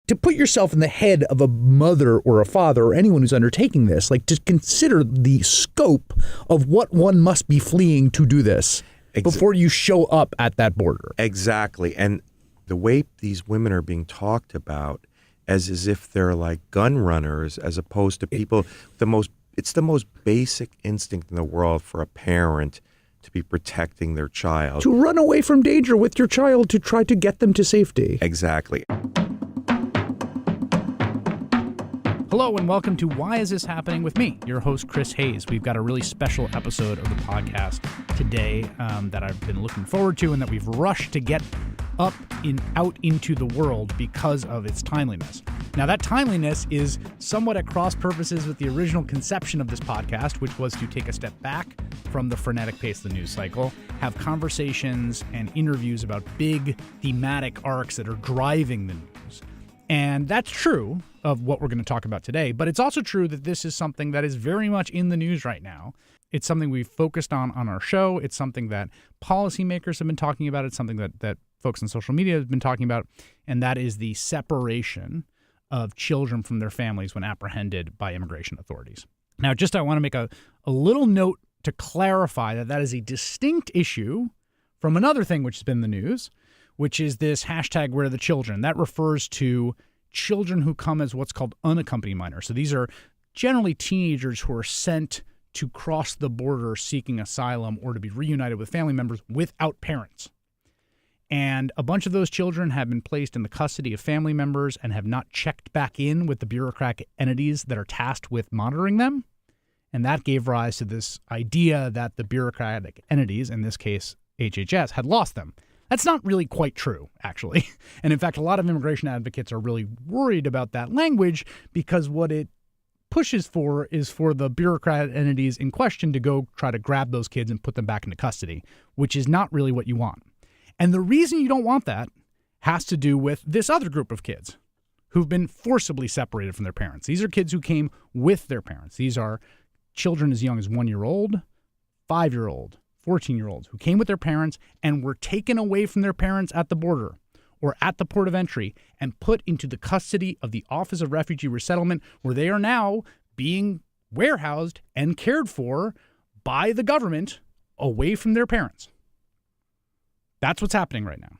to put yourself in the head of a mother or a father or anyone who's undertaking this, like to consider the scope of what one must be fleeing to do this before you show up at that border. Exactly. And the way these women are being talked about as if they're like gun runners, as opposed to people, it's the most basic instinct in the world for a parent to be protecting their child. To run away from danger with your child to try to get them to safety. Exactly. Hello and welcome to Why Is This Happening with me, your host, Chris Hayes. We've got a really special episode of the podcast today that I've been looking forward to and that we've rushed to get out into the world because of its timeliness. Now, that timeliness is somewhat at cross purposes with the original conception of this podcast, which was to take a step back from the frenetic pace of the news cycle, have conversations and interviews about big thematic arcs that are driving the news. And that's true of what we're going to talk about today, but it's also true that this is something that is very much in the news right now. It's something we've focused on our show. It's something that policymakers have been talking about. It's something that folks on social media have been talking about, and that is the separation of children from their families when apprehended by immigration authorities. Now, I want to make a little note to clarify that is a distinct issue from another thing which has been in the news, which is this hashtag Where Are the Children. That refers to children who come as what's called unaccompanied minors. So these are generally teenagers who are sent to cross the border seeking asylum or to be reunited with family members without parents. And a bunch of those children have been placed in the custody of family members and have not checked back in with the bureaucratic entities that are tasked with monitoring them. And that gave rise to this idea that the bureaucratic entities, in this case HHS, had lost them. That's not really quite true, actually. And in fact, a lot of immigration advocates are really worried about that language because what it pushes for is for the bureaucratic entities in question to go try to grab those kids and put them back into custody, which is not really what you want. And the reason you don't want that has to do with this other group of kids who've been forcibly separated from their parents. These are kids who came with their parents. These are children as young as 1-year-old, 5-year-old, 14-year-olds who came with their parents and were taken away from their parents at the border or at the port of entry and put into the custody of the Office of Refugee Resettlement, where they are now being warehoused and cared for by the government away from their parents. That's what's happening right now.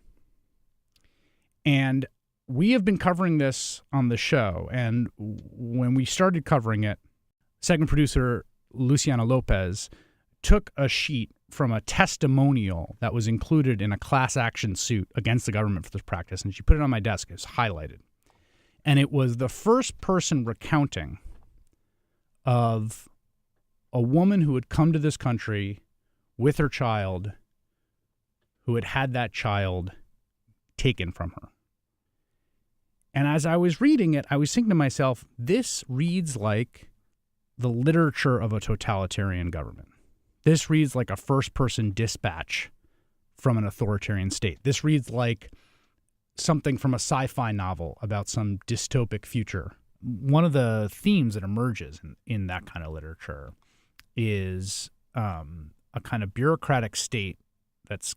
And we have been covering this on the show. And when we started covering it, segment producer Luciana Lopez took a sheet from a testimonial that was included in a class action suit against the government for this practice, and she put it on my desk. It was highlighted. And it was the first person recounting of a woman who had come to this country with her child, who had had that child taken from her. And as I was reading it, I was thinking to myself, this reads like the literature of a totalitarian government. This reads like a first-person dispatch from an authoritarian state. This reads like something from a sci-fi novel about some dystopic future. One of the themes that emerges in that kind of literature is a kind of bureaucratic state that's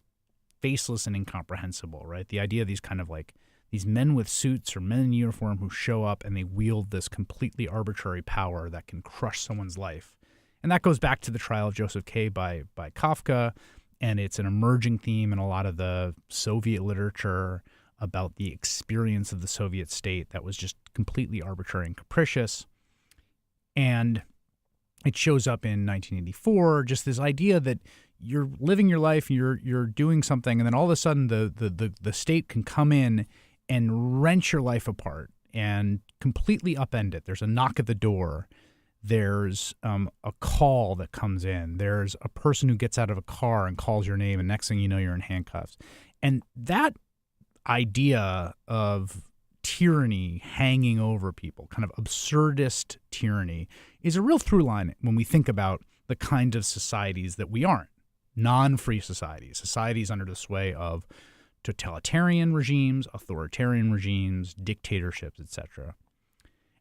faceless and incomprehensible, right? The idea of these kind of like these men with suits or men in uniform who show up and they wield this completely arbitrary power that can crush someone's life. And that goes back to The Trial of Joseph K. by Kafka, and it's an emerging theme in a lot of the Soviet literature about the experience of the Soviet state that was just completely arbitrary and capricious. And it shows up in 1984, just this idea that you're living your life, you're doing something, and then all of a sudden the state can come in and wrench your life apart and completely upend it. There's a knock at the door. There's a call that comes in. There's a person who gets out of a car and calls your name, and next thing you know, you're in handcuffs. And that idea of tyranny hanging over people, kind of absurdist tyranny, is a real through line when we think about the kind of societies that we aren't. Non-free societies under the sway of totalitarian regimes, authoritarian regimes, dictatorships, etc.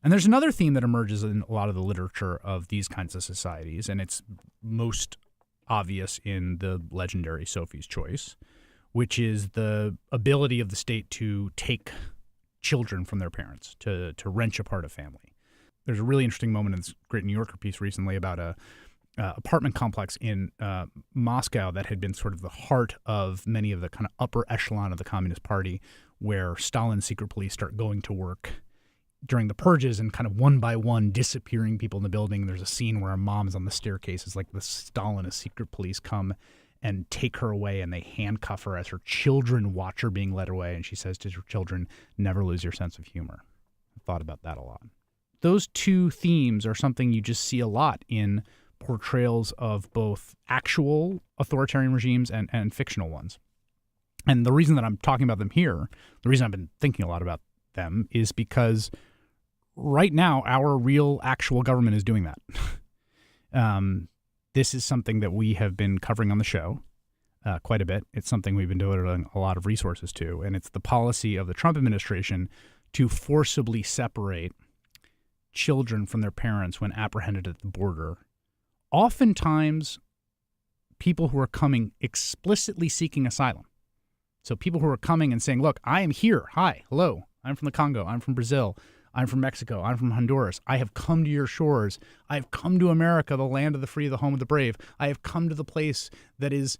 And there's another theme that emerges in a lot of the literature of these kinds of societies, and it's most obvious in the legendary Sophie's Choice, which is the ability of the state to take children from their parents, to wrench apart a family. There's a really interesting moment in this great New Yorker piece recently about a apartment complex in Moscow that had been sort of the heart of many of the kind of upper echelon of the Communist Party, where Stalin's secret police start going to work during the purges and kind of one by one disappearing people in the building. There's a scene where a mom is on the staircase. It's like the Stalinist secret police come and take her away, and they handcuff her as her children watch her being led away. And she says to her children, "Never lose your sense of humor." I thought about that a lot. Those two themes are something you just see a lot in portrayals of both actual authoritarian regimes and fictional ones. And the reason that I'm talking about them here, the reason I've been thinking a lot about them, is because right now our real actual government is doing that. This is something that we have been covering on the show quite a bit. It's something we've been devoting a lot of resources to, and it's the policy of the Trump administration to forcibly separate children from their parents when apprehended at the border. Oftentimes, people who are coming explicitly seeking asylum. So people who are coming and saying, look, I am here. Hi, hello. I'm from the Congo. I'm from Brazil. I'm from Mexico. I'm from Honduras. I have come to your shores. I have come to America, the land of the free, the home of the brave. I have come to the place that is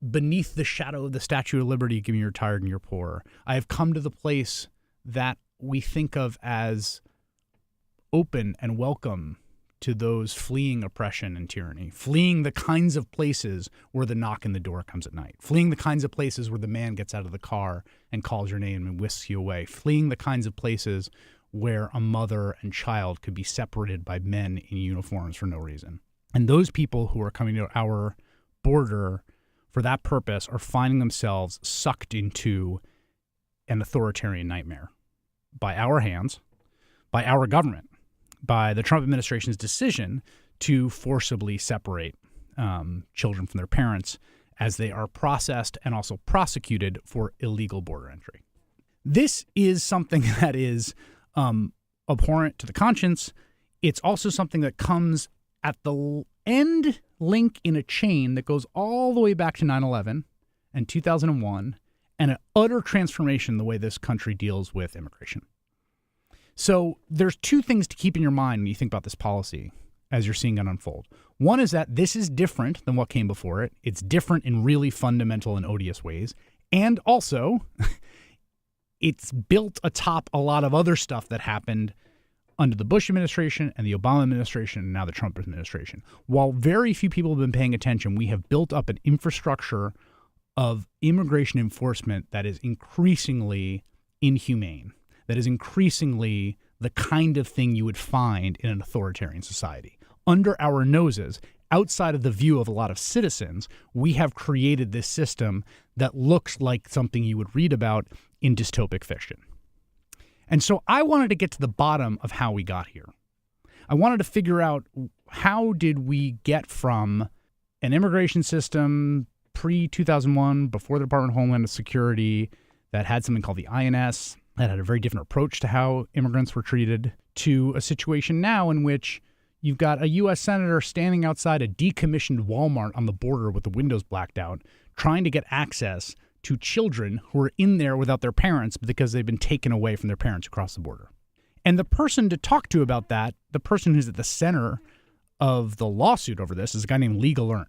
beneath the shadow of the Statue of Liberty, giving you're tired and you're poor. I have come to the place that we think of as open and welcome to those fleeing oppression and tyranny, fleeing the kinds of places where the knock in the door comes at night, fleeing the kinds of places where the man gets out of the car and calls your name and whisks you away, fleeing the kinds of places where a mother and child could be separated by men in uniforms for no reason. And those people who are coming to our border for that purpose are finding themselves sucked into an authoritarian nightmare by our hands, by our government, by the Trump administration's decision to forcibly separate children from their parents as they are processed and also prosecuted for illegal border entry. This is something that is abhorrent to the conscience. It's also something that comes at the end link in a chain that goes all the way back to 9/11 and 2001, and an utter transformation in the way this country deals with immigration. So there's two things to keep in your mind when you think about this policy as you're seeing it unfold. One is that this is different than what came before it. It's different in really fundamental and odious ways. And also, it's built atop a lot of other stuff that happened under the Bush administration and the Obama administration and now the Trump administration. While very few people have been paying attention, we have built up an infrastructure of immigration enforcement that is increasingly inhumane, that is increasingly the kind of thing you would find in an authoritarian society. Under our noses, outside of the view of a lot of citizens, we have created this system that looks like something you would read about in dystopic fiction. And so I wanted to get to the bottom of how we got here. I wanted to figure out, how did we get from an immigration system pre-2001, before the Department of Homeland Security, that had something called the INS, that had a very different approach to how immigrants were treated, to a situation now in which you've got a U.S. senator standing outside a decommissioned Walmart on the border with the windows blacked out, trying to get access to children who are in there without their parents because they've been taken away from their parents across the border. And the person to talk to about that, the person who's at the center of the lawsuit over this, is a guy named Lee Gallant.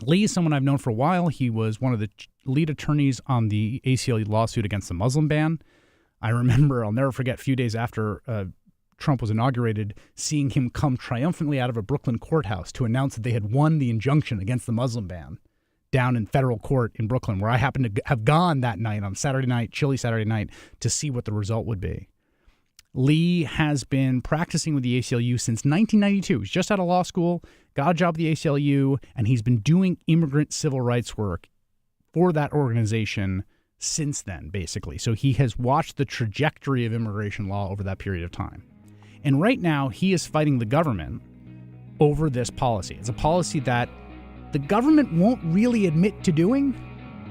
Lee is someone I've known for a while. He was one of the lead attorneys on the ACLU lawsuit against the Muslim ban. I remember, I'll never forget, a few days after Trump was inaugurated, seeing him come triumphantly out of a Brooklyn courthouse to announce that they had won the injunction against the Muslim ban down in federal court in Brooklyn, where I happened to have gone that night on Saturday night, chilly Saturday night, to see what the result would be. Lee has been practicing with the ACLU since 1992. He's just out of law school, got a job at the ACLU, and he's been doing immigrant civil rights work for that organization since then, basically. So he has watched the trajectory of immigration law over that period of time. And right now, he is fighting the government over this policy. It's a policy that the government won't really admit to doing,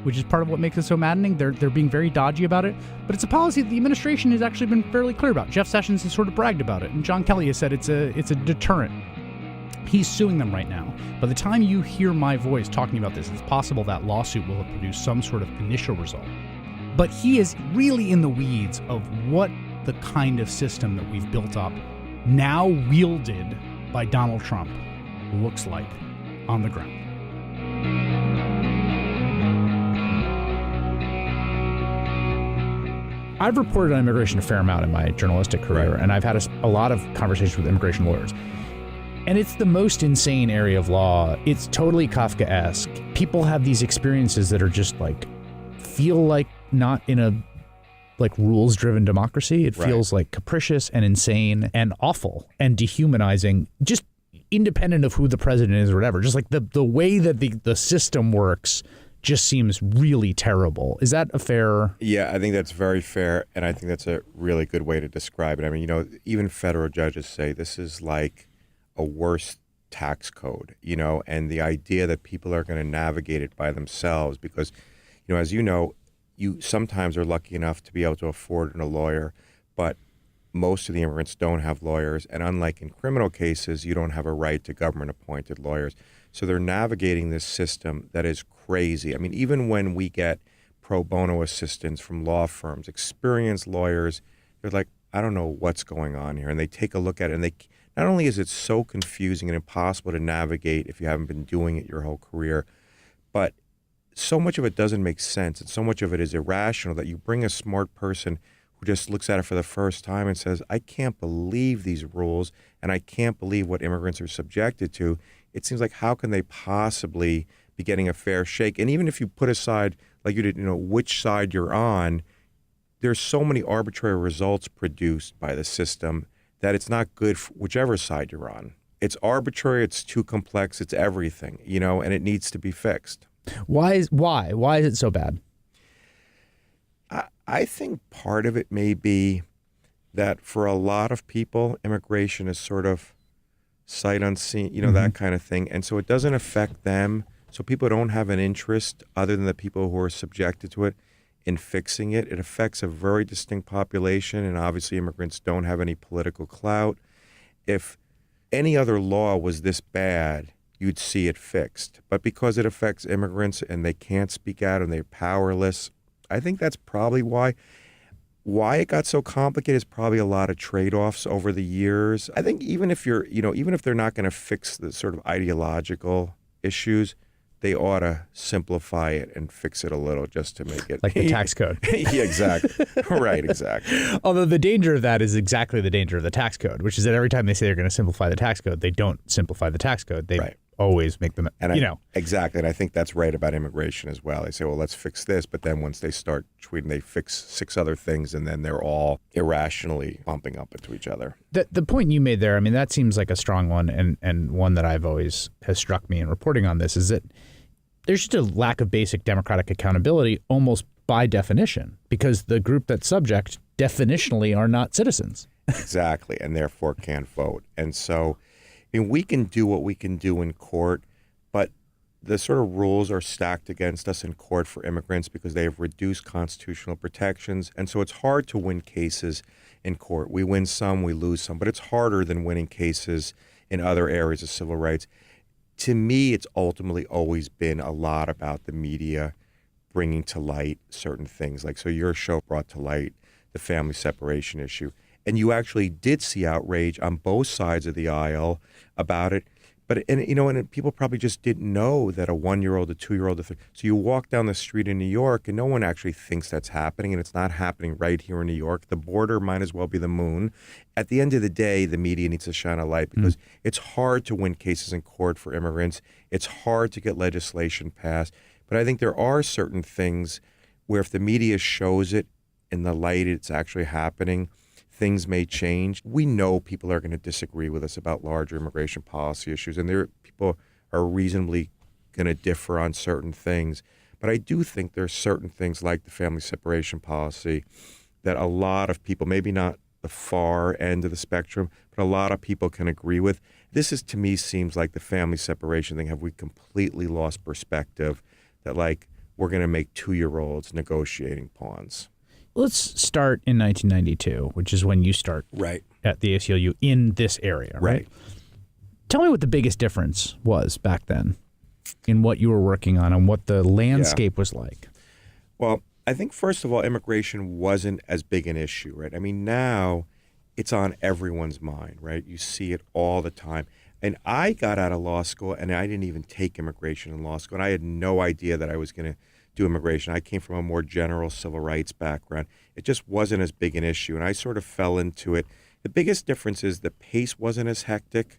which is part of what makes it so maddening. They're being very dodgy about it. But it's a policy that the administration has actually been fairly clear about. Jeff Sessions has sort of bragged about it, and John Kelly has said it's a deterrent. He's suing them right now. By the time you hear my voice talking about this, it's possible that lawsuit will have produced some sort of initial result. But he is really in the weeds of what the kind of system that we've built up, now wielded by Donald Trump, looks like on the ground. I've reported on immigration a fair amount in my journalistic career, and I've had a lot of conversations with immigration lawyers. And it's the most insane area of law. It's totally Kafkaesque. People have these experiences that are just like, feel like not in a like rules-driven democracy. It feels like capricious and insane and awful and dehumanizing, just independent of who the president is or whatever. Just like the way that the system works just seems really terrible. Is that a fair? Yeah, I think that's very fair, and I think that's a really good way to describe it. I mean, you know, even federal judges say this is like a worse tax code, you know, and the idea that people are going to navigate it by themselves because, you know, as you know, you sometimes are lucky enough to be able to afford a lawyer, but most of the immigrants don't have lawyers. And unlike in criminal cases, you don't have a right to government-appointed lawyers. So they're navigating this system that is crazy. I mean, even when we get pro bono assistance from law firms, experienced lawyers, they're like, I don't know what's going on here. And they take a look at it, and they not only is it so confusing and impossible to navigate if you haven't been doing it your whole career, but so much of it doesn't make sense and so much of it is irrational that you bring a smart person who just looks at it for the first time and says, I can't believe these rules and I can't believe what immigrants are subjected to. It seems like how can they possibly be getting a fair shake? And even if you put aside, like you did, you know, which side you're on, there's so many arbitrary results produced by the system that it's not good for whichever side you're on. It's arbitrary, it's too complex, it's everything, you know, and it needs to be fixed. Why is it so bad? I think part of it may be that for a lot of people, immigration is sort of sight unseen, you know, that kind of thing. And so it doesn't affect them. So people don't have an interest other than the people who are subjected to it in fixing it. It affects a very distinct population. And obviously immigrants don't have any political clout. If any other law was this bad, you'd see it fixed. But because it affects immigrants and they can't speak out and they're powerless, I think that's probably why it got so complicated is probably a lot of trade-offs over the years. I think even if even if they're not going to fix the sort of ideological issues, they ought to simplify it and fix it a little just to make it like the tax code. Yeah, exactly. Right, exactly. Although the danger of that is exactly the danger of the tax code, which is that every time they say they're going to simplify the tax code, they don't simplify the tax code. They always make them, Exactly. And I think that's right about immigration as well. They say, well, let's fix this. But then once they start tweeting, they fix 6 other things, and then they're all irrationally bumping up into each other. The point you made there, I mean, that seems like a strong one, and one that I've always has struck me in reporting on this, is that there's just a lack of basic democratic accountability almost by definition, because the group that's subject definitionally are not citizens. Exactly, and therefore can't vote. And so we can do what we can do in court, but the sort of rules are stacked against us in court for immigrants because they have reduced constitutional protections. And so it's hard to win cases in court. We win some, we lose some, but it's harder than winning cases in other areas of civil rights. To me, it's ultimately always been a lot about the media bringing to light certain things. Like, so your show brought to light the family separation issue. And you actually did see outrage on both sides of the aisle about it. But, and people probably just didn't know that a 1-year-old, a 2-year-old, so you walk down the street in New York and no one actually thinks that's happening, and it's not happening right here in New York. The border might as well be the moon. At the end of the day, the media needs to shine a light because it's hard to win cases in court for immigrants. It's hard to get legislation passed. But I think there are certain things where if the media shows it in the light it's actually happening, things may change. We know people are going to disagree with us about larger immigration policy issues, and people are reasonably going to differ on certain things. But I do think there are certain things like the family separation policy that a lot of people, maybe not the far end of the spectrum, but a lot of people can agree with. This is, to me, seems like the family separation thing. Have we completely lost perspective that, like, we're going to make 2-year-olds negotiating pawns? Let's start in 1992, which is when you start at the ACLU in this area, right? Tell me what the biggest difference was back then in what you were working on and what the landscape was like. Well, I think, first of all, immigration wasn't as big an issue, right? I mean, now it's on everyone's mind, right? You see it all the time. And I got out of law school, and I didn't even take immigration in law school, and I had no idea that I was going to do immigration. I came from a more general civil rights background. It just wasn't as big an issue, and I sort of fell into it. The biggest difference is the pace wasn't as hectic,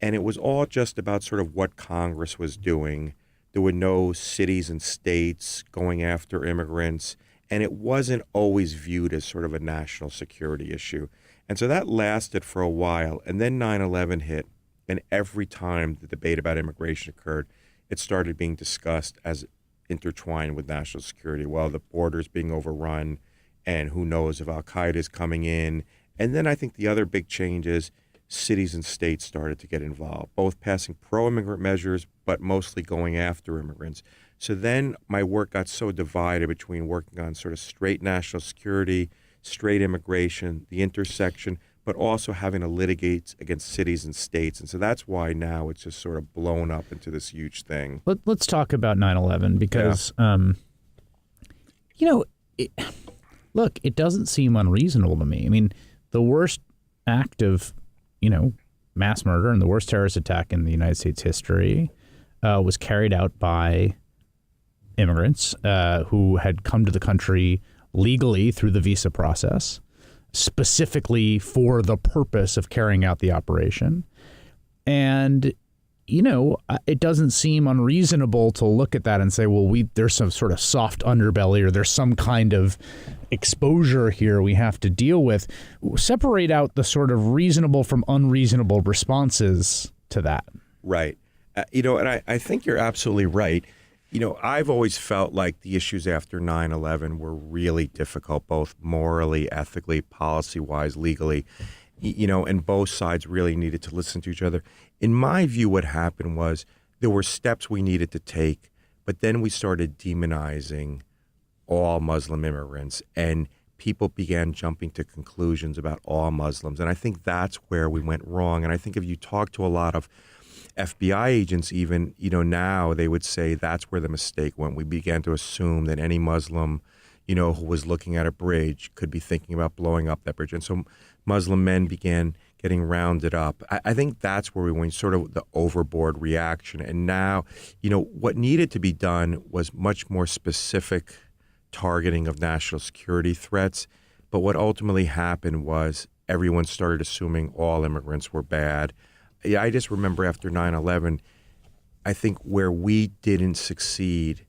and it was all just about sort of what Congress was doing. There were no cities and states going after immigrants, and it wasn't always viewed as sort of a national security issue. And so that lasted for a while, and then 9/11 hit, and every time the debate about immigration occurred, it started being discussed as intertwined with national security. Well, the border's being overrun, and who knows if Al-Qaeda is coming in. And then I think the other big change is cities and states started to get involved, both passing pro-immigrant measures, but mostly going after immigrants. So then my work got so divided between working on sort of straight national security, straight immigration, the intersection, but also having to litigate against cities and states. And so that's why now it's just sort of blown up into this huge thing. Let's talk about 9/11 because, look, it doesn't seem unreasonable to me. I mean, the worst act of mass murder and the worst terrorist attack in the United States history was carried out by immigrants who had come to the country legally through the visa process, specifically for the purpose of carrying out the operation. And, it doesn't seem unreasonable to look at that and say, well, there's some sort of soft underbelly or there's some kind of exposure here we have to deal with. Separate out the sort of reasonable from unreasonable responses to that. Right. And I think you're absolutely right. I've always felt like the issues after 9/11 were really difficult, both morally, ethically, policy-wise, legally, and both sides really needed to listen to each other. In my view, what happened was there were steps we needed to take, but then we started demonizing all Muslim immigrants, and people began jumping to conclusions about all Muslims. And I think that's where we went wrong. And I think if you talk to a lot of FBI agents even, now they would say that's where the mistake went. We began to assume that any Muslim, who was looking at a bridge could be thinking about blowing up that bridge. And so Muslim men began getting rounded up. I think that's where we went, sort of the overboard reaction. And now, what needed to be done was much more specific targeting of national security threats. But what ultimately happened was everyone started assuming all immigrants were bad. I just remember after 9/11, I think where we didn't succeed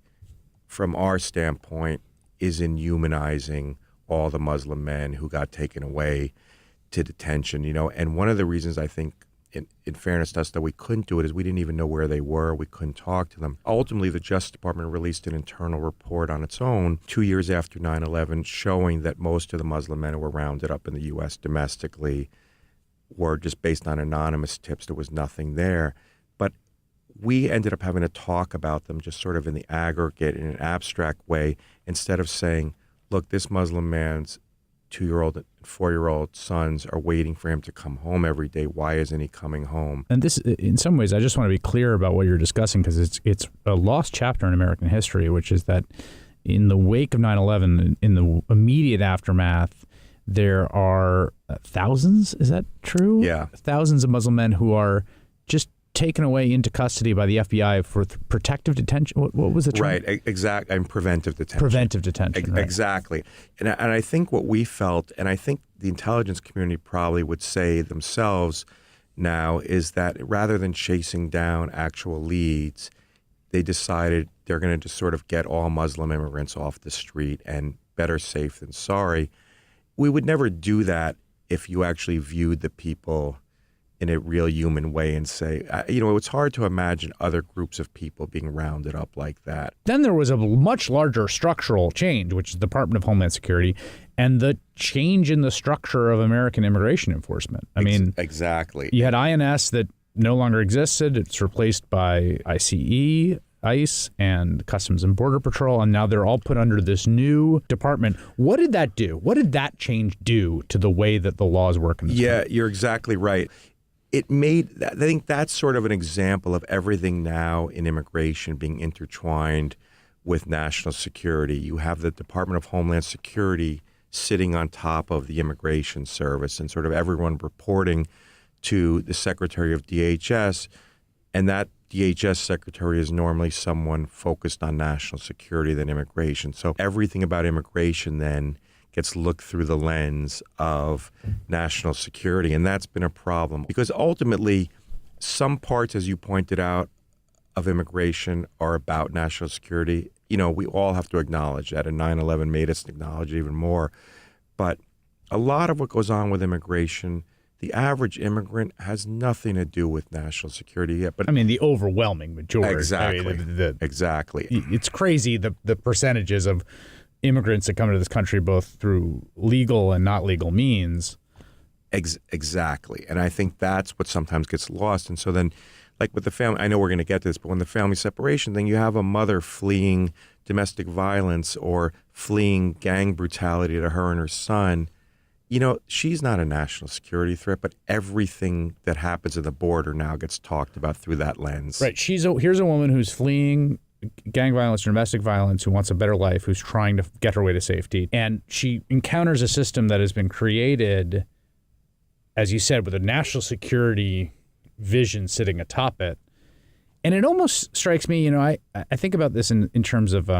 from our standpoint is in humanizing all the Muslim men who got taken away to detention, And one of the reasons I think, in fairness to us, that we couldn't do it is we didn't even know where they were. We couldn't talk to them. Ultimately, the Justice Department released an internal report on its own 2 years after 9/11 showing that most of the Muslim men who were rounded up in the U.S. domestically were just based on anonymous tips. There was nothing there. But we ended up having to talk about them just sort of in the aggregate, in an abstract way, instead of saying, look, this Muslim man's 2-year-old and 4-year-old sons are waiting for him to come home every day. Why isn't he coming home? And this, in some ways, I just want to be clear about what you're discussing, because it's a lost chapter in American history, which is that in the wake of 9/11, in the immediate aftermath, there are thousands, is that true? Yeah. Thousands of Muslim men who are just taken away into custody by the FBI for protective detention. What was the term? Right, exactly, and preventive detention. Preventive detention, right. Exactly. And I think what we felt, and I think the intelligence community probably would say themselves now, is that rather than chasing down actual leads, they decided they're going to just sort of get all Muslim immigrants off the street, and better safe than sorry. We would never do that if you actually viewed the people in a real human way and say, it's hard to imagine other groups of people being rounded up like that. Then there was a much larger structural change, which is the Department of Homeland Security, and the change in the structure of American immigration enforcement. I mean, exactly. You had INS that no longer existed. It's replaced by ICE, and Customs and Border Patrol, and now they're all put under this new department. What did that do? What did that change do to the way that the laws work in this country? You're exactly right. I think that's sort of an example of everything now in immigration being intertwined with national security. You have the Department of Homeland Security sitting on top of the Immigration Service and sort of everyone reporting to the Secretary of DHS. And that DHS secretary is normally someone focused on national security than immigration. So everything about immigration then gets looked through the lens of national security. And that's been a problem because ultimately some parts, as you pointed out, of immigration are about national security. You know, we all have to acknowledge that, and 9/11 made us acknowledge it even more. But a lot of what goes on with immigration, the average immigrant has nothing to do with national security yet. But I mean, the overwhelming majority. Exactly. I mean, Exactly. It's crazy the percentages of immigrants that come to this country both through legal and not legal means. Exactly. And I think that's what sometimes gets lost. And so then, like with the family, I know we're going to get to this, but when the family separation thing, you have a mother fleeing domestic violence or fleeing gang brutality to her and her son. You know, she's not a national security threat, but everything that happens at the border now gets talked about through that lens. Right. Here's a woman who's fleeing gang violence or domestic violence, who wants a better life, who's trying to get her way to safety. And she encounters a system that has been created, as you said, with a national security vision sitting atop it. And it almost strikes me, you know, I think about this in terms of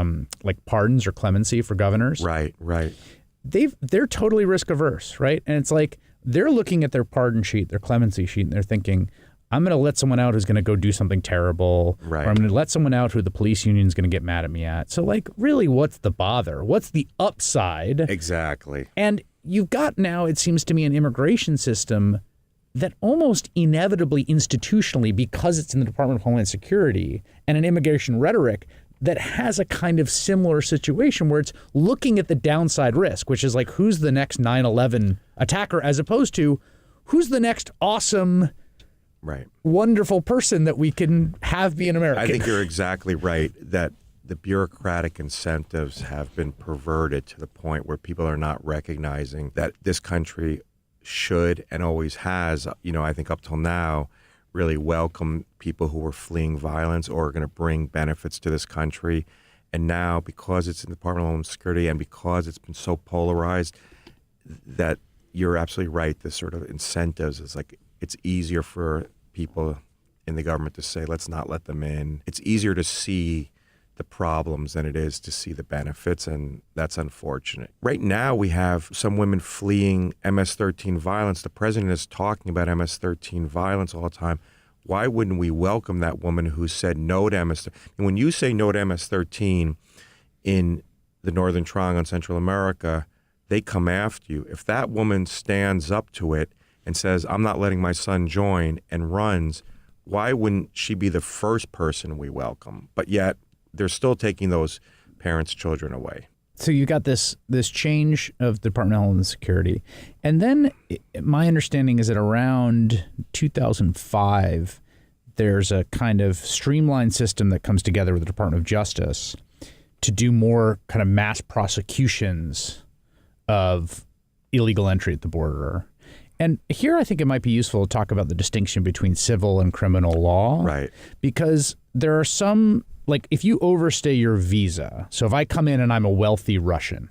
like pardons or clemency for governors. Right. They're totally risk averse, right? And it's like they're looking at their pardon sheet, their clemency sheet, and they're thinking, I'm going to let someone out who's going to go do something terrible, right, or I'm going to let someone out who the police union is going to get mad at me at. So, like, really, what's the bother? What's the upside? Exactly. And you've got now, it seems to me, an immigration system that almost inevitably, institutionally, because it's in the Department of Homeland Security, and an immigration rhetoric that has a kind of similar situation where it's looking at the downside risk, which is like, who's the next 9/11 attacker, as opposed to who's the next awesome, right, wonderful person that we can have be an American. I think you're exactly right that the bureaucratic incentives have been perverted to the point where people are not recognizing that this country should and always has, you know, I think up till now, really welcome people who were fleeing violence or are going to bring benefits to this country. And now, because it's in the Department of Homeland Security and because it's been so polarized, that you're absolutely right, this sort of incentives is like, it's easier for people in the government to say, let's not let them in. It's easier to see the problems than it is to see the benefits, and that's unfortunate. Right now, we have some women fleeing MS-13 violence. The president is talking about MS-13 violence all the time. Why wouldn't we welcome that woman who said no to MS-13? And when you say no to MS-13 in the Northern Triangle in Central America, they come after you. If that woman stands up to it and says, I'm not letting my son join, and runs, why wouldn't she be the first person we welcome? But yet, they're still taking those parents' children away. So you got this change of the Department of Homeland Security. And then my understanding is that around 2005, there's a kind of streamlined system that comes together with the Department of Justice to do more kind of mass prosecutions of illegal entry at the border. And here I think it might be useful to talk about the distinction between civil and criminal law. Right. Because there are some, like if you overstay your visa, so if I come in and I'm a wealthy Russian,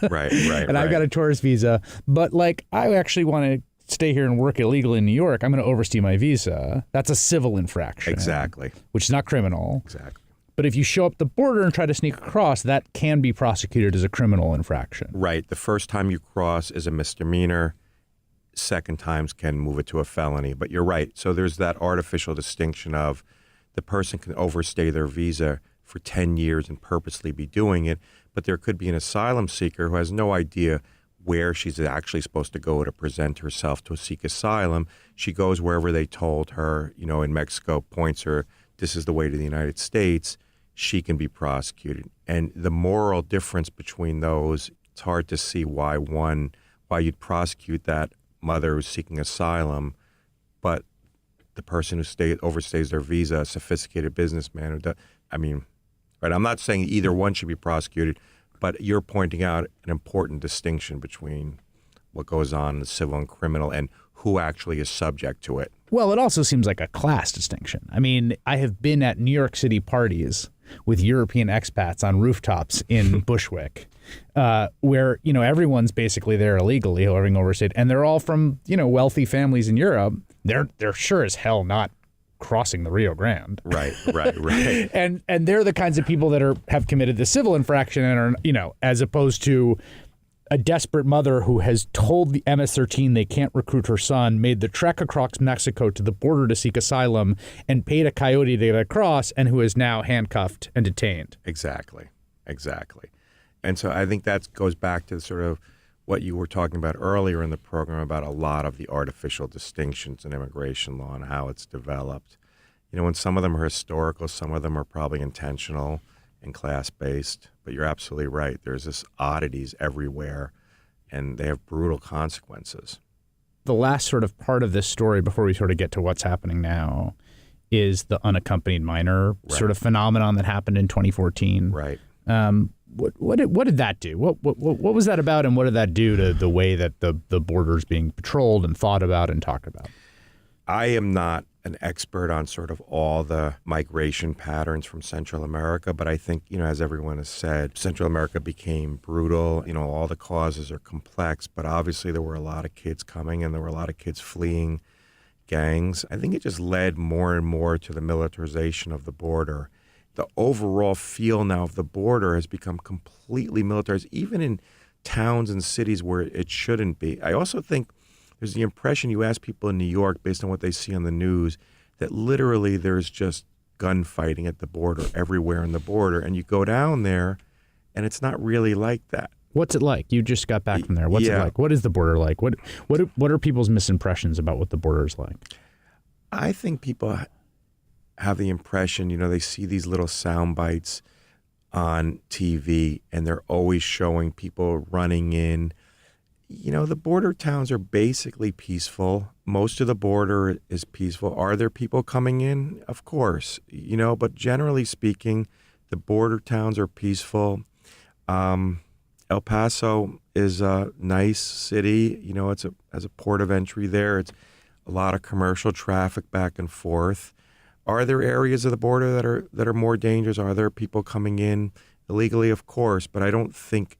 right, and I've got a tourist visa, but like I actually want to stay here and work illegally in New York, I'm going to overstay my visa. That's a civil infraction. Exactly. Which is not criminal. Exactly. But if you show up the border and try to sneak across, that can be prosecuted as a criminal infraction. Right. The first time you cross is a misdemeanor. Second times can move it to a felony. But you're right. So there's that artificial distinction of the person can overstay their visa for 10 years and purposely be doing it, but there could be an asylum seeker who has no idea where she's actually supposed to go to present herself to seek asylum. She goes wherever they told her, you know, in Mexico, points her, this is the way to the United States. She can be prosecuted. And the moral difference between those, it's hard to see why you'd prosecute that mother who's seeking asylum, but the person who overstays their visa, a sophisticated businessman who does, I mean, right? I'm not saying either one should be prosecuted, but you're pointing out an important distinction between what goes on in the civil and criminal and who actually is subject to it. Well, it also seems like a class distinction. I mean, I have been at New York City parties with European expats on rooftops in Bushwick, where, you know, everyone's basically there illegally living overstate, and they're all from, you know, wealthy families in Europe. They're sure as hell not crossing the Rio Grande. Right. and they're the kinds of people that have committed the civil infraction and are, you know, as opposed to a desperate mother who has told the MS-13 they can't recruit her son, made the trek across Mexico to the border to seek asylum, and paid a coyote to get across, and who is now handcuffed and detained. Exactly. And so I think that goes back to sort of what you were talking about earlier in the program about a lot of the artificial distinctions in immigration law and how it's developed. You know, and some of them are historical, some of them are probably intentional and class-based, but you're absolutely right. There's this oddities everywhere, and they have brutal consequences. The last sort of part of this story before we sort of get to what's happening now is the unaccompanied minor sort of phenomenon that happened in 2014. Right. What did that do? What was that about, and what did that do to the way that the border's being patrolled and thought about and talked about? I am not an expert on sort of all the migration patterns from Central America, but I think, you know, as everyone has said, Central America became brutal. You know, all the causes are complex, but obviously there were a lot of kids coming and there were a lot of kids fleeing gangs. I think it just led more and more to the militarization of the border. The overall feel now of the border has become completely militarized, even in towns and cities where it shouldn't be. I also think there's the impression, you ask people in New York based on what they see on the news, that literally there's just gunfighting at the border, everywhere in the border. And you go down there and it's not really like that. What's it like? You just got back from there. What's it like? What is the border like? What are people's misimpressions about what the border is like? I think people have the impression, you know, they see these little sound bites on TV and they're always showing people running in. You know, the border towns are basically peaceful. Most of the border is peaceful. Are there people coming in? Of course, you know, but generally speaking, the border towns are peaceful. El Paso is a nice city. You know, it's as a port of entry there. It's a lot of commercial traffic back and forth. Are there areas of the border that are more dangerous? Are there people coming in illegally? Of course, but I don't think,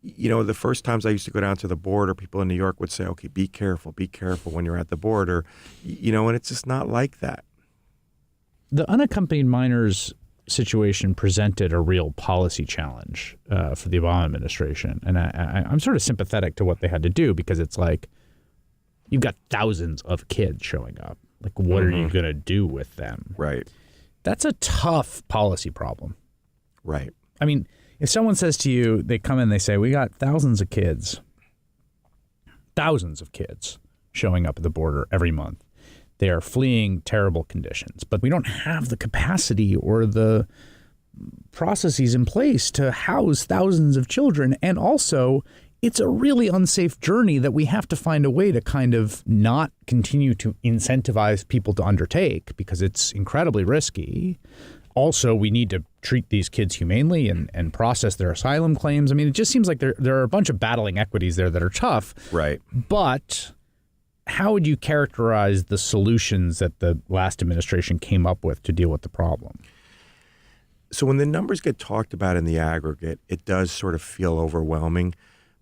you know, the first times I used to go down to the border, people in New York would say, okay, be careful when you're at the border, you know, and it's just not like that. The unaccompanied minors situation presented a real policy challenge for the Obama administration. And I'm sort of sympathetic to what they had to do, because it's like, you've got thousands of kids showing up. Like, what are you going to do with them? Right. That's a tough policy problem. Right. I mean, if someone says to you, they come in, they say, we got thousands of kids showing up at the border every month. They are fleeing terrible conditions, but we don't have the capacity or the processes in place to house thousands of children. And also, it's a really unsafe journey that we have to find a way to kind of not continue to incentivize people to undertake, because it's incredibly risky. Also, we need to treat these kids humanely and process their asylum claims. I mean, it just seems like there are a bunch of battling equities there that are tough. Right. But how would you characterize the solutions that the last administration came up with to deal with the problem? So when the numbers get talked about in the aggregate, it does sort of feel overwhelming.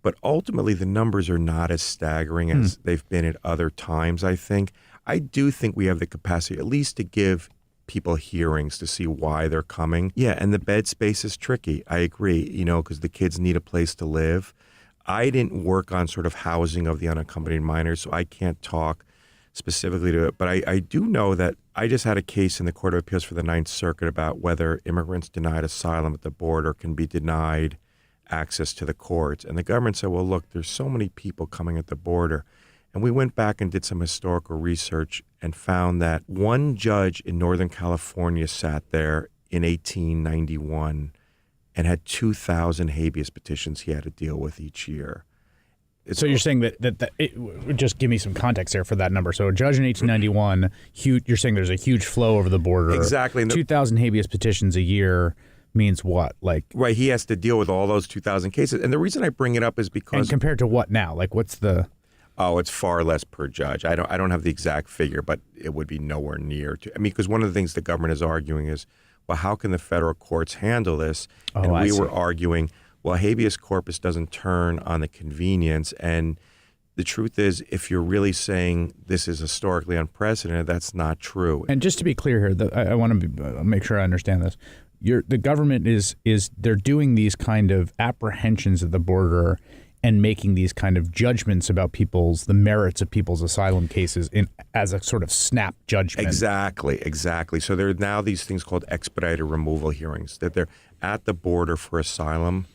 But ultimately, the numbers are not as staggering as they've been at other times, I think. I do think we have the capacity at least to give people hearings to see why they're coming. Yeah, and the bed space is tricky. I agree, you know, because the kids need a place to live. I didn't work on sort of housing of the unaccompanied minors, so I can't talk specifically to it. But I do know that I just had a case in the Court of Appeals for the Ninth Circuit about whether immigrants denied asylum at the border can be denied access to the courts. And the government said, well, look, there's so many people coming at the border. And we went back and did some historical research and found that one judge in Northern California sat there in 1891 and had 2,000 habeas petitions he had to deal with each year. So you're saying that just give me some context there for that number. So a judge in 1891, you're saying there's a huge flow over the border. Exactly. 2,000 habeas petitions a year means what? Like, right, he has to deal with all those 2,000 cases. And the reason I bring it up is because... And compared to what now? Like, what's the... Oh, it's far less per judge. I don't have the exact figure, but it would be nowhere near to... I mean, because one of the things the government is arguing is, well, how can the federal courts handle this? Oh, and we I see. were arguing, well, habeas corpus doesn't turn on the convenience. And the truth is, if you're really saying this is historically unprecedented, that's not true. And just to be clear here, I want to make sure I understand this. The government is they're doing these kind of apprehensions at the border and making these kind of judgments about the merits of people's asylum cases as a sort of snap judgment. Exactly. So there are now these things called expedited removal hearings, that they're at the border for asylum,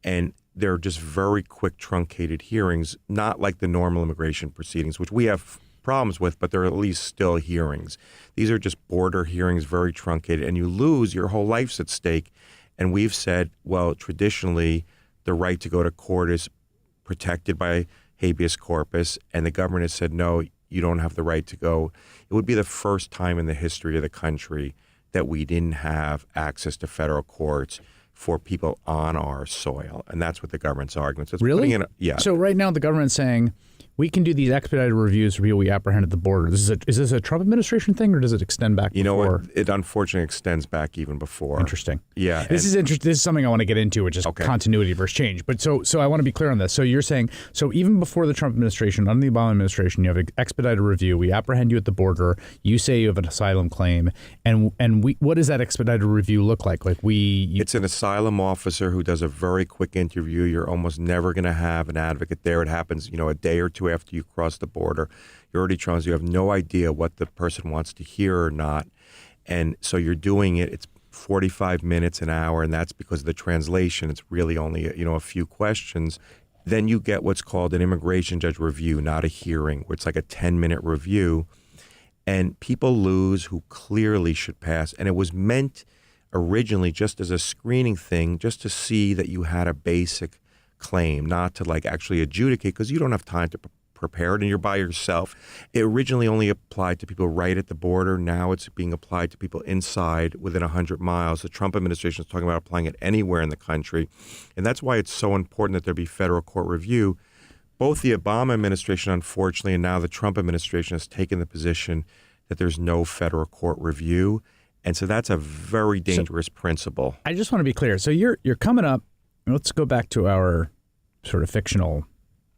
and they're just very quick, truncated hearings, not like the normal immigration proceedings, which we have problems with, but they're at least still hearings. These are just border hearings, very truncated, and you lose, your whole life's at stake. And we've said, well, traditionally, the right to go to court is protected by habeas corpus, and the government has said, no, you don't have the right to go. It would be the first time in the history of the country that we didn't have access to federal courts for people on our soil, and that's what the government's arguing. So it's Really? Yeah. So right now the government's saying we can do these expedited reviews for people we apprehend at the border. Is this a Trump administration thing, or does it extend back You know before? what? It unfortunately extends back even before. Interesting. Yeah. This is interesting. This is something I want to get into, which is continuity versus change. But so I want to be clear on this. So you're saying, so even before the Trump administration, under the Obama administration, you have an expedited review. We apprehend you at the border. You say you have an asylum claim, and what does that expedited review look like? It's an asylum officer who does a very quick interview. You're almost never going to have an advocate there. It happens, a day or two after you cross the border. You're already trying. You have no idea what the person wants to hear or not, and so you're doing it. It's 45 minutes, an hour, and that's because of the translation. It's really only a few questions. Then you get what's called an immigration judge review, not a hearing, where it's like a 10-minute review, and people lose who clearly should pass. And it was meant originally just as a screening thing, just to see that you had a basic claim, not to actually adjudicate, because you don't have time to prepare it and you're by yourself. It originally only applied to people right at the border. Now it's being applied to people inside within 100 miles. The Trump administration is talking about applying it anywhere in the country. And that's why it's so important that there be federal court review. Both the Obama administration, unfortunately, and now the Trump administration has taken the position that there's no federal court review. And so that's a very dangerous principle. I just want to be clear. So you're coming up. Let's go back to our sort of fictional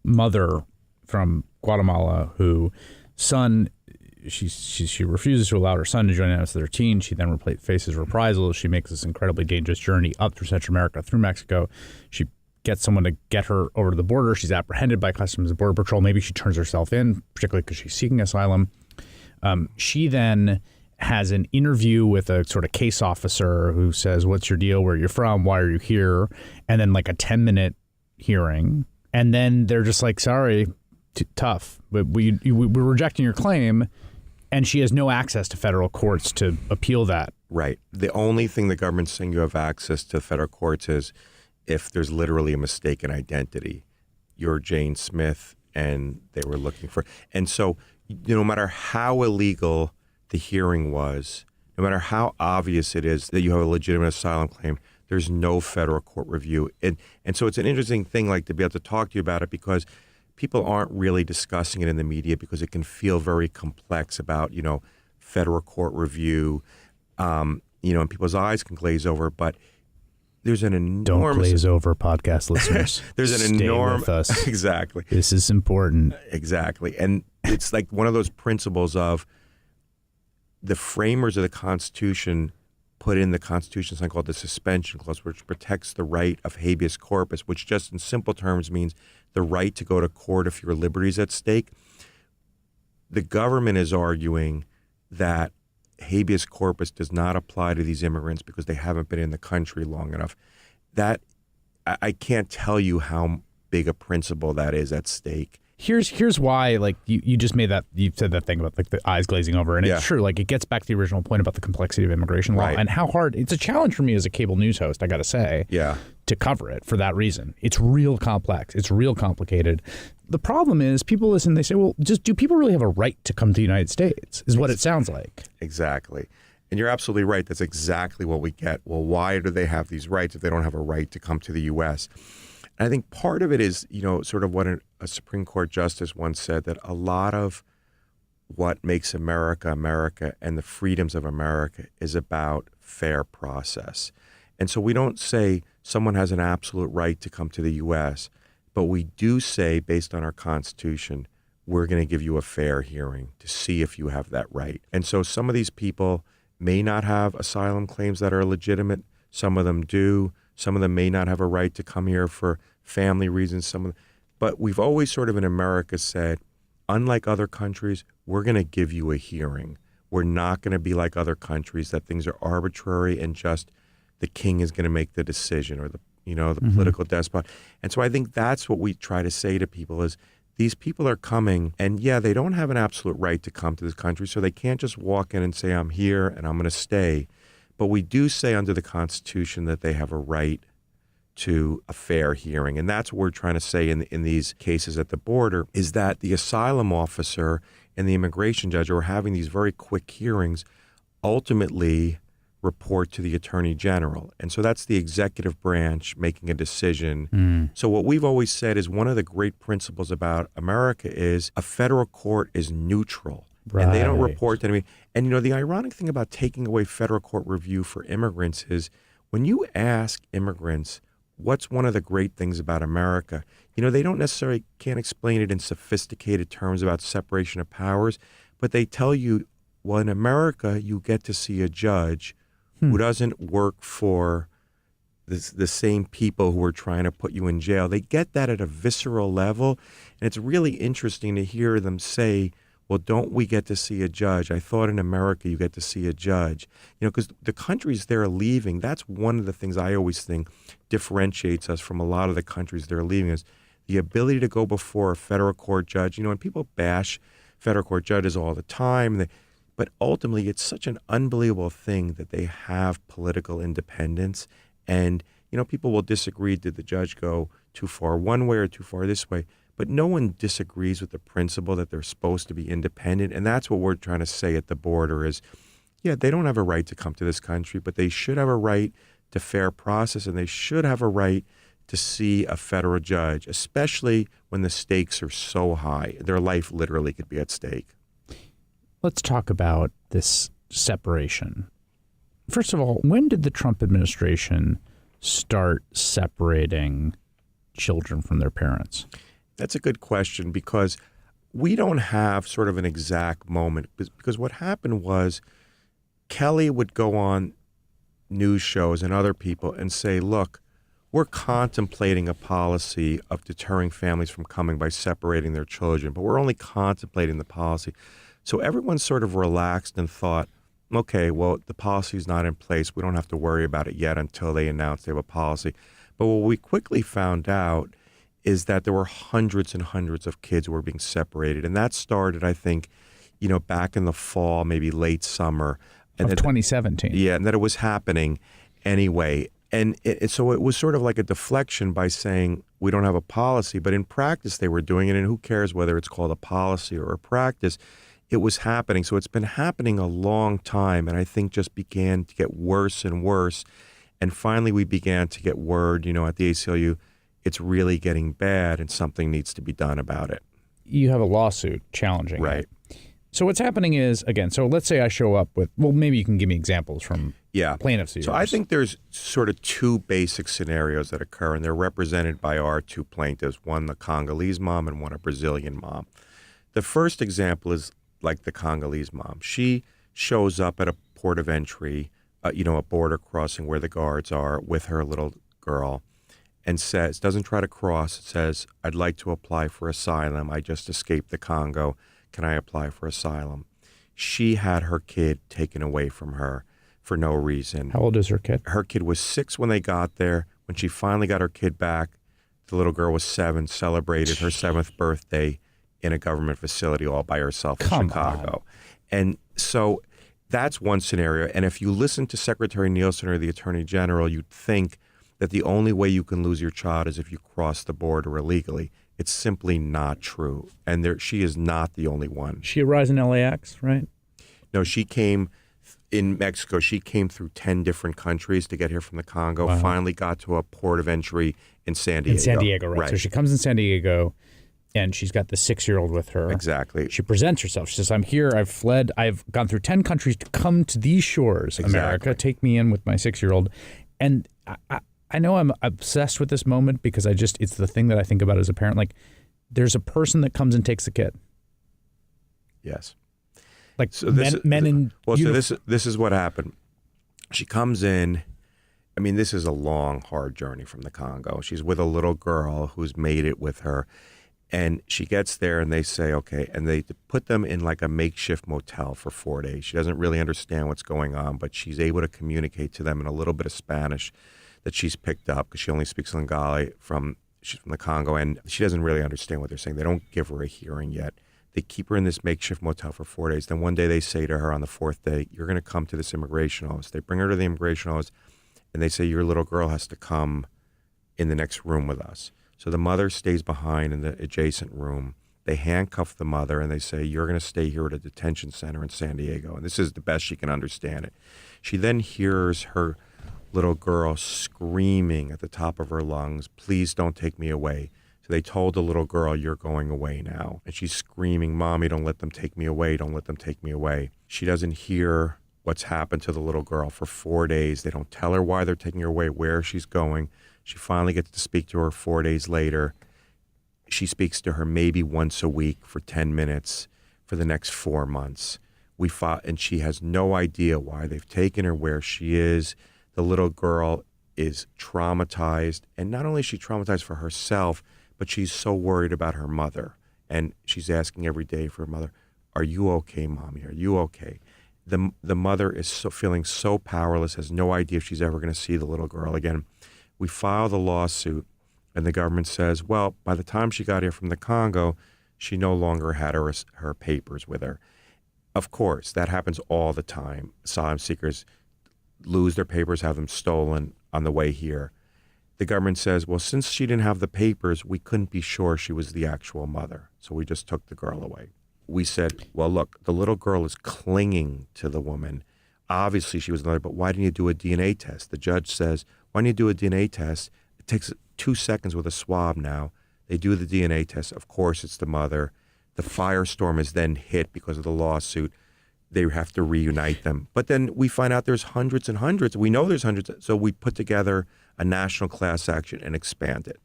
mother from Guatemala, who she refuses to allow her son to join MS-13. She then faces reprisals. She makes this incredibly dangerous journey up through Central America, through Mexico. She gets someone to get her over to the border. She's apprehended by Customs and Border Patrol. Maybe she turns herself in, particularly because she's seeking asylum. She then has an interview with a sort of case officer who says, what's your deal? Where you're from? Why are you here? And then a 10-minute hearing. And then they're just like, sorry, tough, but we're rejecting your claim. And she has no access to federal courts to appeal that. Right. The only thing the government's saying you have access to federal courts is if there's literally a mistaken identity. You're Jane Smith and they were looking for. And so, no matter how illegal the hearing was, no matter how obvious it is that you have a legitimate asylum claim, there's no federal court review. And so it's an interesting thing, to be able to talk to you about it, because people aren't really discussing it in the media because it can feel very complex about, federal court review, and people's eyes can glaze over. But there's an enormous... Don't glaze over, podcast listeners. There's an Stay enormous... with us. Exactly. This is important. Exactly. And it's one of those principles of the framers of the Constitution put in the Constitution something called the suspension clause, which protects the right of habeas corpus, which just in simple terms means the right to go to court if your liberty is at stake. The government is arguing that habeas corpus does not apply to these immigrants because they haven't been in the country long enough. That I can't tell you how big a principle that is at stake. Here's why, you just made that, you said that thing about the eyes glazing over, and it's true. It gets back to the original point about the complexity of immigration law and how hard it's a challenge for me as a cable news host, I got to say, to cover it for that reason. It's real complex. It's real complicated. The problem is people listen, they say, well, just do people really have a right to come to the United States is what it sounds like. Exactly. And you're absolutely right. That's exactly what we get. Well, why do they have these rights if they don't have a right to come to the U.S.? And I think part of it is, sort of what a Supreme Court justice once said, that a lot of what makes America America and the freedoms of America is about fair process. And so we don't say someone has an absolute right to come to the U.S., but we do say, based on our Constitution, we're going to give you a fair hearing to see if you have that right. And so some of these people may not have asylum claims that are legitimate. Some of them do. Some of them may not have a right to come here for family reasons. But we've always sort of in America said, unlike other countries, we're going to give you a hearing. We're not going to be like other countries that things are arbitrary and just the king is going to make the decision or the political despot. And so I think that's what we try to say to people is these people are coming and they don't have an absolute right to come to this country. So they can't just walk in and say, I'm here and I'm going to stay. But we do say under the Constitution that they have a right to a fair hearing. And that's what we're trying to say in these cases at the border is that the asylum officer and the immigration judge who are having these very quick hearings ultimately report to the Attorney General. And so that's the executive branch making a decision. So what we've always said is one of the great principles about America is a federal court is neutral. Right. And they don't report to anybody. And, the ironic thing about taking away federal court review for immigrants is when you ask immigrants, what's one of the great things about America? They don't necessarily can't explain it in sophisticated terms about separation of powers, but they tell you, well, in America, you get to see a judge who doesn't work for the same people who are trying to put you in jail. They get that at a visceral level, and it's really interesting to hear them say, well, don't we get to see a judge? I thought in America you get to see a judge. Because the countries they're leaving, that's one of the things I always think differentiates us from a lot of the countries they're leaving is the ability to go before a federal court judge. And people bash federal court judges all the time. But ultimately, it's such an unbelievable thing that they have political independence. And, people will disagree. Did the judge go too far one way or too far this way? But no one disagrees with the principle that they're supposed to be independent. And that's what we're trying to say at the border is, they don't have a right to come to this country, but they should have a right to fair process, and they should have a right to see a federal judge, especially when the stakes are so high. Their life literally could be at stake. Let's talk about this separation. First of all, when did the Trump administration start separating children from their parents? That's a good question because we don't have sort of an exact moment because what happened was Kelly would go on news shows and other people and say, look, we're contemplating a policy of deterring families from coming by separating their children, but we're only contemplating the policy. So everyone sort of relaxed and thought, okay, well, the policy is not in place. We don't have to worry about it yet until they announce they have a policy. But what we quickly found out is that there were hundreds and hundreds of kids who were being separated. And that started, I think, back in the fall, maybe late summer. Of 2017. Yeah, and that it was happening anyway. And so it was sort of like a deflection by saying we don't have a policy. But in practice, they were doing it. And who cares whether it's called a policy or a practice? It was happening. So it's been happening a long time. And I think just began to get worse and worse. And finally, we began to get word, at the ACLU, it's really getting bad and something needs to be done about it. You have a lawsuit challenging right. it. So what's happening is, again, so let's say I show up with, well, maybe you can give me examples from plaintiffs. So I think there's sort of two basic scenarios that occur, and they're represented by our two plaintiffs, one a Congolese mom and one a Brazilian mom. The first example is like the Congolese mom. She shows up at a port of entry, a border crossing where the guards are with her little girl, and says, doesn't try to cross, says, I'd like to apply for asylum. I just escaped the Congo. Can I apply for asylum? She had her kid taken away from her for no reason. How old is her kid? Her kid was 6 when they got there. When she finally got her kid back, the little girl was 7, celebrated her 7th birthday in a government facility all by herself in Chicago. And so that's one scenario. And if you listen to Secretary Nielsen or the Attorney General, you'd think that the only way you can lose your child is if you cross the border illegally. It's simply not true. And she is not the only one. She arrives in LAX, right? No, she came in Mexico. She came through 10 different countries to get here from the Congo, finally got to a port of entry in San Diego. In San Diego, right. So she comes in San Diego. And she's got the 6-year-old with her. Exactly. She presents herself. She says, I'm here. I've fled. I've gone through 10 countries to come to these shores, America. Take me in with my 6-year-old. And I know I'm obsessed with this moment because it's the thing that I think about as a parent. Like, there's a person that comes and takes the kid. Yes. Like, so men in... Well, so this is what happened. She comes in. I mean, this is a long, hard journey from the Congo. She's with a little girl who's made it with her. And she gets there and they say, okay, and they put them in like a makeshift motel for 4 days. She doesn't really understand what's going on, but she's able to communicate to them in a little bit of Spanish that she's picked up because she only speaks Lingala she's from the Congo, and she doesn't really understand what they're saying. They don't give her a hearing yet. They keep her in this makeshift motel for 4 days. Then one day they say to her on the 4th day, you're going to come to this immigration office. They bring her to the immigration office and they say, your little girl has to come in the next room with us. So the mother stays behind in the adjacent room. They handcuff the mother and they say, you're going to stay here at a detention center in San Diego. And this is the best she can understand it. She then hears her little girl screaming at the top of her lungs, please don't take me away. So they told the little girl, you're going away now. And she's screaming, Mommy, don't let them take me away. Don't let them take me away. She doesn't hear what's happened to the little girl for 4 days. They don't tell her why they're taking her away, where she's going. She finally gets to speak to her 4 days later. She speaks to her maybe once a week for 10 minutes for the next 4 months. And she has no idea why they've taken her, where she is. The little girl is traumatized. And not only is she traumatized for herself, but she's so worried about her mother. And she's asking every day for her mother, are you okay, Mommy? Are you okay? The mother is feeling so powerless, has no idea if she's ever going to see the little girl again. We file the lawsuit, and the government says, well, by the time she got here from the Congo, she no longer had her papers with her. Of course, that happens all the time. Asylum seekers lose their papers, have them stolen on the way here. The government says, well, since she didn't have the papers, we couldn't be sure she was the actual mother, so we just took the girl away. We said, well, look, the little girl is clinging to the woman. Obviously, she was the mother, but why didn't you do a DNA test? The judge says, why don't you do a DNA test? It takes 2 seconds with a swab now. They do the DNA test. Of course, it's the mother. The firestorm is then hit because of the lawsuit. They have to reunite them. But then we find out there's hundreds and hundreds. We know there's hundreds. So we put together a national class action and expand it.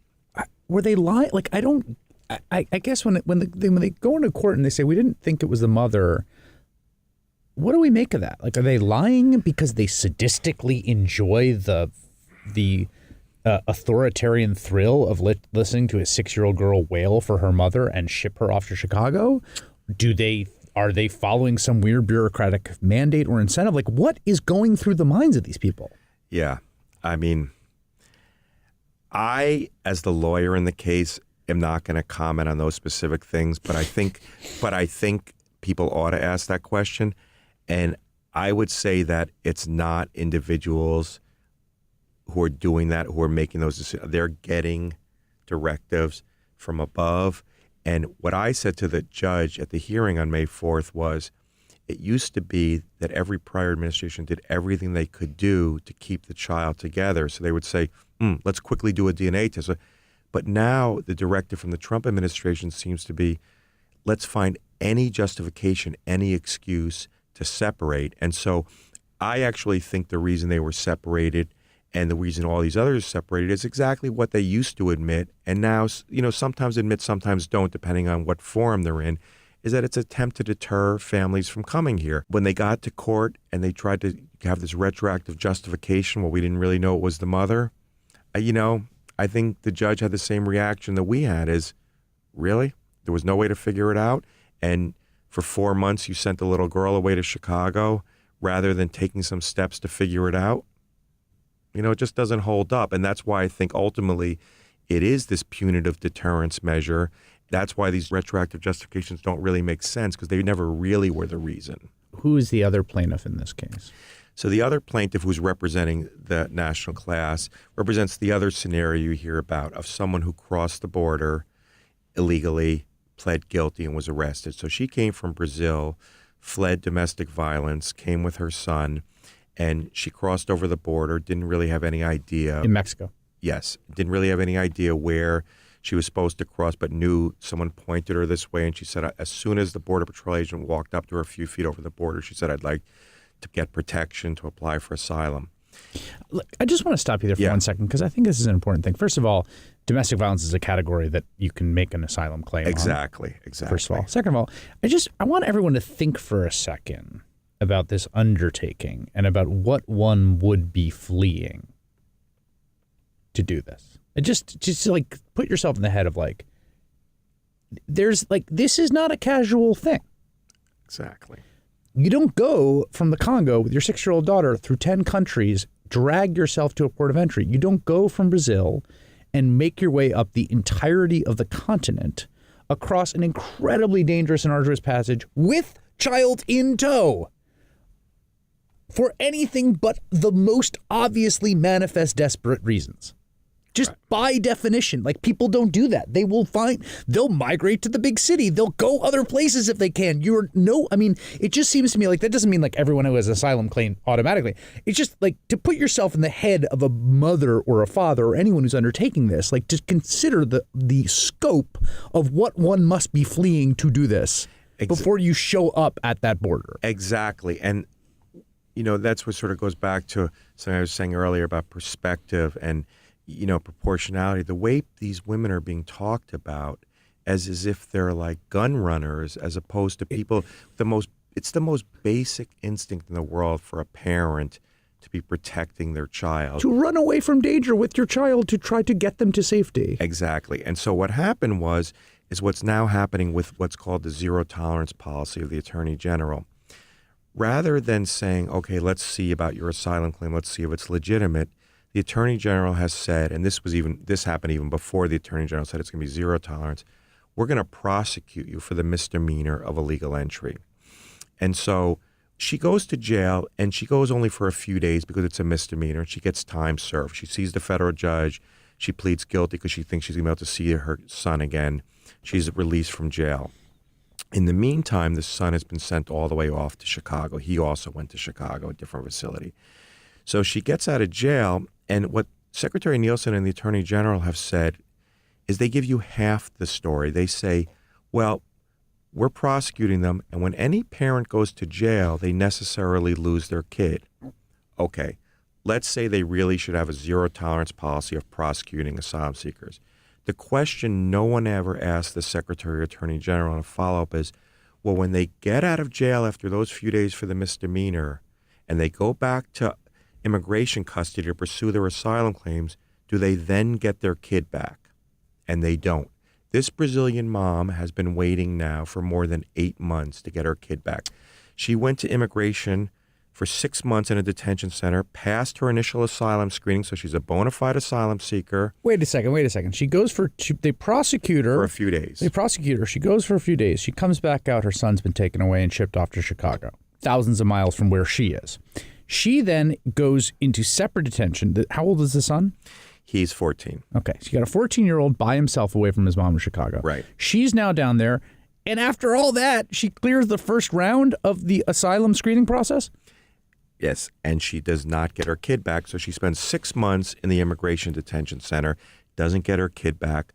Were they lying? Like, I guess when they go into court and they say, we didn't think it was the mother, what do we make of that? Like, are they lying because they sadistically enjoy the authoritarian thrill of listening to a 6-year-old girl wail for her mother and ship her off to Chicago? Are they following some weird bureaucratic mandate or incentive? Like, what is going through the minds of these people? Yeah. I mean, I, as the lawyer in the case, am not going to comment on those specific things, but I think people ought to ask that question. And I would say that it's not individuals who are doing that, who are making those decisions. They're getting directives from above. And what I said to the judge at the hearing on May 4th was, it used to be that every prior administration did everything they could do to keep the child together. So they would say, let's quickly do a DNA test. But now the directive from the Trump administration seems to be, let's find any justification, any excuse to separate. And so I actually think the reason they were separated and the reason all these others separated is exactly what they used to admit. And now, sometimes admit, sometimes don't, depending on what forum they're in, is that it's an attempt to deter families from coming here. When they got to court and they tried to have this retroactive justification, well, we didn't really know it was the mother. I think the judge had the same reaction that we had is, really? There was no way to figure it out? And for 4 months, you sent the little girl away to Chicago rather than taking some steps to figure it out? It just doesn't hold up. And that's why I think ultimately it is this punitive deterrence measure. That's why these retroactive justifications don't really make sense, because they never really were the reason. Who is the other plaintiff in this case? So the other plaintiff who's representing the national class represents the other scenario you hear about of someone who crossed the border illegally, pled guilty, and was arrested. So she came from Brazil, fled domestic violence, came with her son, and she crossed over the border, didn't really have any idea. In Mexico. Yes, didn't really have any idea where she was supposed to cross, but knew someone pointed her this way. And she said, as soon as the Border Patrol agent walked up to her a few feet over the border, she said, I'd like to get protection to apply for asylum. I just want to stop you there for 1 second, because I think this is an important thing. First of all, domestic violence is a category that you can make an asylum claim Exactly. on. First of all. Second of all, I want everyone to think for a second about this undertaking and about what one would be fleeing to do this. Just like put yourself in the head of like, this is not a casual thing. Exactly. You don't go from the Congo with your 6-year-old daughter through 10 countries, drag yourself to a port of entry. You don't go from Brazil and make your way up the entirety of the continent across an incredibly dangerous and arduous passage with child in tow for anything but the most obviously manifest desperate reasons. Just by definition, like people don't do that. They'll migrate to the big city. They'll go other places if they can. It just seems to me like that doesn't mean like everyone who has an asylum claim automatically. It's just like to put yourself in the head of a mother or a father or anyone who's undertaking this, like to consider the scope of what one must be fleeing to do this before you show up at that border. Exactly. And, that's what sort of goes back to something I was saying earlier about perspective and proportionality. The way these women are being talked about as if they're like gun runners, as opposed to people, it's the most basic instinct in the world for a parent to be protecting their child. To run away from danger with your child to try to get them to safety. Exactly. And so what happened is what's now happening with what's called the zero tolerance policy of the Attorney General. Rather than saying, okay, let's see about your asylum claim, let's see if it's legitimate, the Attorney General has said, and this happened even before the Attorney General said it's going to be zero tolerance, we're going to prosecute you for the misdemeanor of illegal entry. And so she goes to jail, and she goes only for a few days because it's a misdemeanor. She gets time served. She sees the federal judge. She pleads guilty because she thinks she's going to be able to see her son again. She's released from jail. In the meantime, the son has been sent all the way off to Chicago. He also went to Chicago, a different facility. So she gets out of jail, and what Secretary Nielsen and the Attorney General have said is they give you half the story. They say, well, we're prosecuting them, and when any parent goes to jail, they necessarily lose their kid. Okay, let's say they really should have a zero tolerance policy of prosecuting asylum seekers. The question no one ever asked the Secretary or Attorney General in a follow-up is, well, when they get out of jail after those few days for the misdemeanor, and they go back to immigration custody to pursue their asylum claims, do they then get their kid back? And they don't. This Brazilian mom has been waiting now for more than 8 months to get her kid back. She went to immigration for 6 months in a detention center, passed her initial asylum screening, so she's a bona fide asylum seeker. Wait a second. They prosecute her. For a few days. They prosecute her. She goes for a few days. She comes back out. Her son's been taken away and shipped off to Chicago, thousands of miles from where she is. She then goes into separate detention. How old is the son? He's 14. Okay. So you got a 14-year-old by himself away from his mom in Chicago. Right. She's now down there. And after all that, she clears the first round of the asylum screening process? Yes. And she does not get her kid back. So she spends 6 months in the immigration detention center, doesn't get her kid back,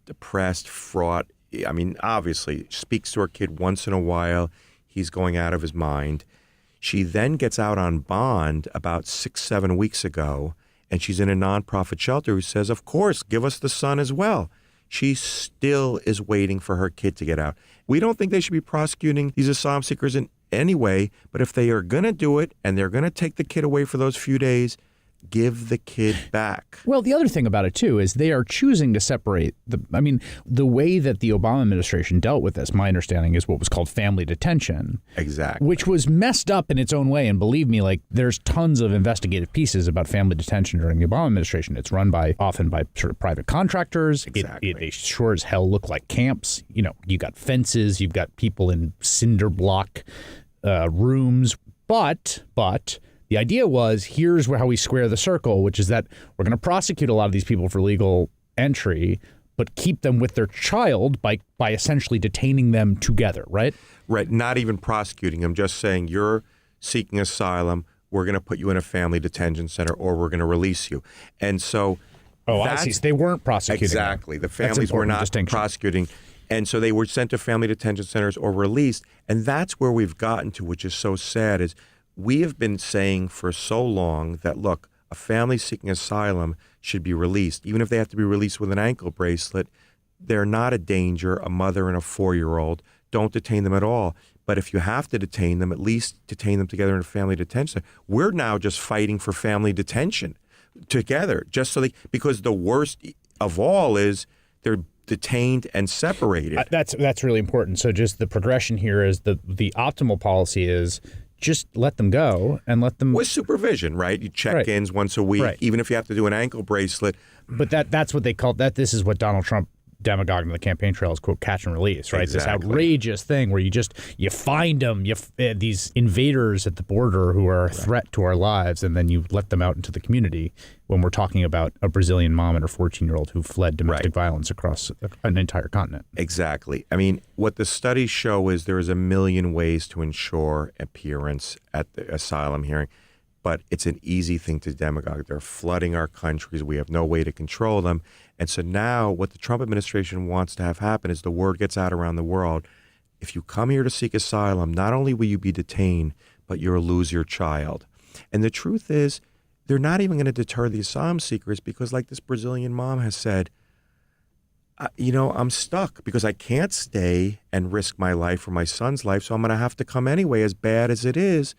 depressed, fraught. I mean, obviously, speaks to her kid once in a while. He's going out of his mind. She then gets out on bond about 6-7 weeks ago, and she's in a nonprofit shelter who says, of course, give us the son as well. She still is waiting for her kid to get out. We don't think they should be prosecuting these asylum seekers in any way, but if they are going to do it and they're going to take the kid away for those few days, give the kid back. Well, the other thing about it, too, is they are choosing to separate the way that the Obama administration dealt with this, my understanding, is what was called family detention. Exactly. Which was messed up in its own way. And believe me, like there's tons of investigative pieces about family detention during the Obama administration. It's run often by sort of private contractors. Exactly. They sure as hell look like camps. You know, you got fences, you've got people in cinder block rooms. But the idea was, here's how we square the circle, which is that we're going to prosecute a lot of these people for legal entry, but keep them with their child by essentially detaining them together, right? Right. Not even prosecuting them, just saying you're seeking asylum. We're going to put you in a family detention center or we're going to release you. And so Oh, I see. So they weren't prosecuting. Exactly. The families were not prosecuting. And so they were sent to family detention centers or released. And that's where we've gotten to, which is so sad, is we have been saying for so long that, look, a family seeking asylum should be released. Even if they have to be released with an ankle bracelet, they're not a danger, a mother and a 4-year-old. Don't detain them at all. But if you have to detain them, at least detain them together in a family detention center. We're now just fighting for family detention together, just so because the worst of all is they're detained and separated. That's really important. So just the progression here is the optimal policy is just let them go and let them with supervision, right? You check-ins once a week, even if you have to do an ankle bracelet. But that's what they call that. This is what Donald Trump demagogued in the campaign trail is, quote, catch and release, right? Exactly. This outrageous thing where you find them, these invaders at the border who are a threat to our lives, and then you let them out into the community when we're talking about a Brazilian mom and her 14-year-old who fled domestic violence across an entire continent. Exactly. I mean, what the studies show is there is a million ways to ensure appearance at the asylum hearing, but it's an easy thing to demagogue. They're flooding our countries. We have no way to control them. And so now what the Trump administration wants to have happen is the word gets out around the world. If you come here to seek asylum, not only will you be detained, but you'll lose your child. And the truth is, they're not even going to deter the asylum seekers because, like this Brazilian mom has said, I'm stuck because I can't stay and risk my life or my son's life, so I'm going to have to come anyway, as bad as it is.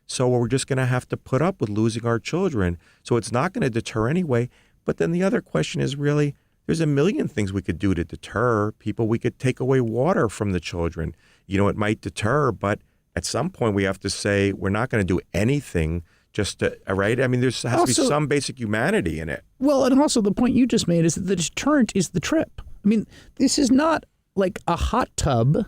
So we're just going to have to put up with losing our children. So it's not going to deter anyway. But then the other question is really, there's a million things we could do to deter people. We could take away water from the children. It might deter, but at some point we have to say we're not going to do anything just to, right? I mean, there has to be some basic humanity in it. Well, and also the point you just made is that the deterrent is the trip. I mean, this is not like a hot tub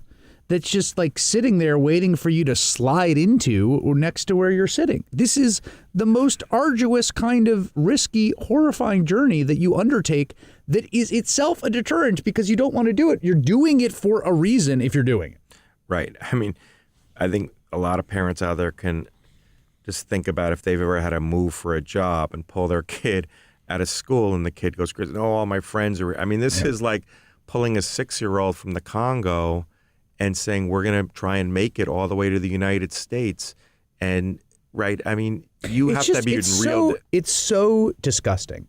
that's just like sitting there waiting for you to slide into or next to where you're sitting. This is the most arduous kind of risky, horrifying journey that you undertake that is itself a deterrent because you don't want to do it. You're doing it for a reason if you're doing it. Right. I mean, I think a lot of parents out there can just think about if they've ever had to move for a job and pull their kid out of school and the kid goes crazy. Oh, all my friends are. I mean, this is like pulling a 6-year-old from the Congo and saying we're going to try and make it all the way to the United States. And, right, I mean, you have to be real. It's so disgusting.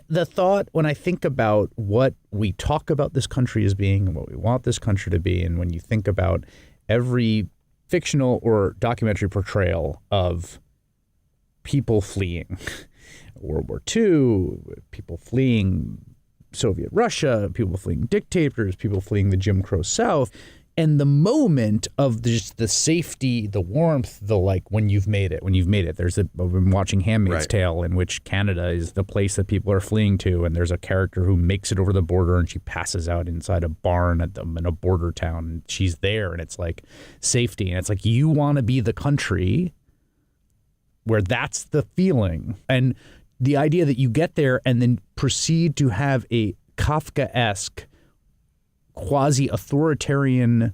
The thought when I think about what we talk about this country as being and what we want this country to be, and when you think about every fictional or documentary portrayal of people fleeing World War II, people fleeing Soviet Russia, people fleeing dictators, people fleeing the Jim Crow South, and the moment of just the safety, the warmth, the like when you've made it. I've been watching Handmaid's Tale, in which Canada is the place that people are fleeing to, and there's a character who makes it over the border and she passes out inside a barn in a border town, and she's there, and it's like safety, and it's like you want to be the country where that's the feeling. And the idea that you get there and then proceed to have a Kafka-esque, quasi-authoritarian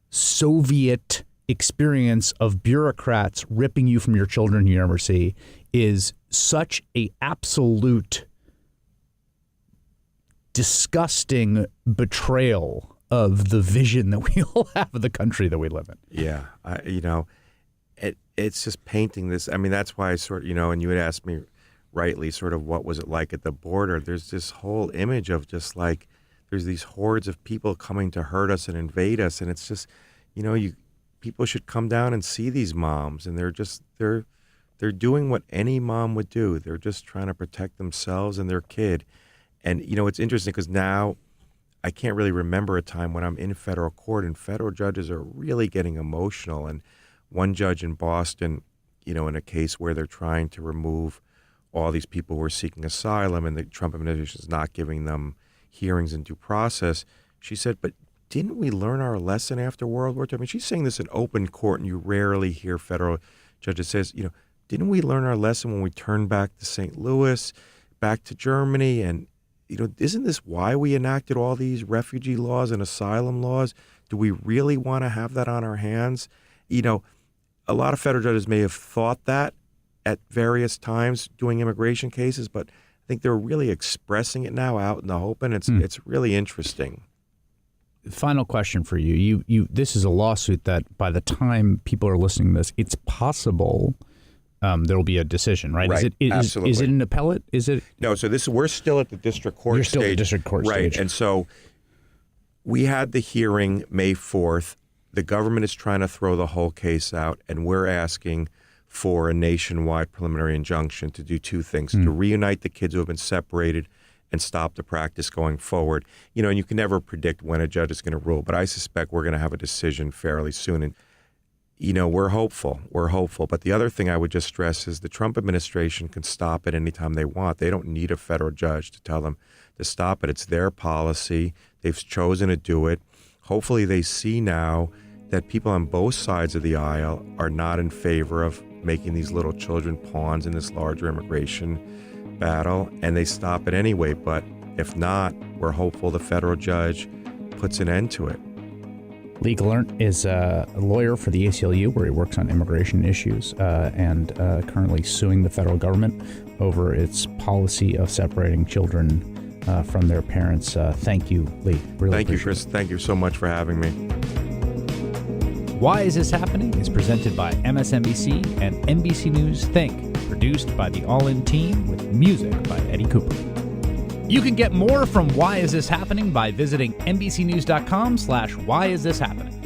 Soviet experience of bureaucrats ripping you from your children you never see is such a absolute disgusting betrayal of the vision that we all have of the country that we live in. Yeah, it's just painting this. I mean, that's why I sort of, and you had asked me rightly sort of what was it like at the border. There's this whole image of just like there's these hordes of people coming to hurt us and invade us, and it's just, people should come down and see these moms, and they're doing what any mom would do. They're just trying to protect themselves and their kid. And it's interesting because now I can't really remember a time when I'm in federal court and federal judges are really getting emotional. And one judge in Boston, in a case where they're trying to remove all these people who are seeking asylum and the Trump administration is not giving them hearings and due process, she said, but didn't we learn our lesson after World War II? I mean, she's saying this in open court, and you rarely hear federal judges say, didn't we learn our lesson when we turned back to St. Louis, back to Germany? And, isn't this why we enacted all these refugee laws and asylum laws? Do we really want to have that on our hands? A lot of federal judges may have thought that, at various times doing immigration cases, but I think they're really expressing it now out in the open. It's really interesting. Final question for you. You this is a lawsuit that by the time people are listening to this, it's possible there will be a decision, right? Right. Absolutely. Is it an appellate? Is it? No. So we're still at the district court You're stage. still at the district court right. stage. And so we had the hearing May 4th. The government is trying to throw the whole case out, and we're asking for a nationwide preliminary injunction to do two things: to reunite the kids who have been separated and stop the practice going forward. And you can never predict when a judge is going to rule, but I suspect we're going to have a decision fairly soon. And, we're hopeful. But the other thing I would just stress is the Trump administration can stop it anytime they want. They don't need a federal judge to tell them to stop it. It's their policy. They've chosen to do it. Hopefully they see now that people on both sides of the aisle are not in favor of making these little children pawns in this larger immigration battle, and they stop it anyway. But if not, we're hopeful the federal judge puts an end to it. Lee Gallant is a lawyer for the ACLU, where he works on immigration issues, and currently suing the federal government over its policy of separating children from their parents. Thank you, Lee. Really Thank you, Chris. Thank you so much for having me. Why Is This Happening is presented by MSNBC and NBC News Think, produced by the All In team with music by Eddie Cooper. You can get more from Why Is This Happening by visiting NBCnews.com/Why Is This Happening.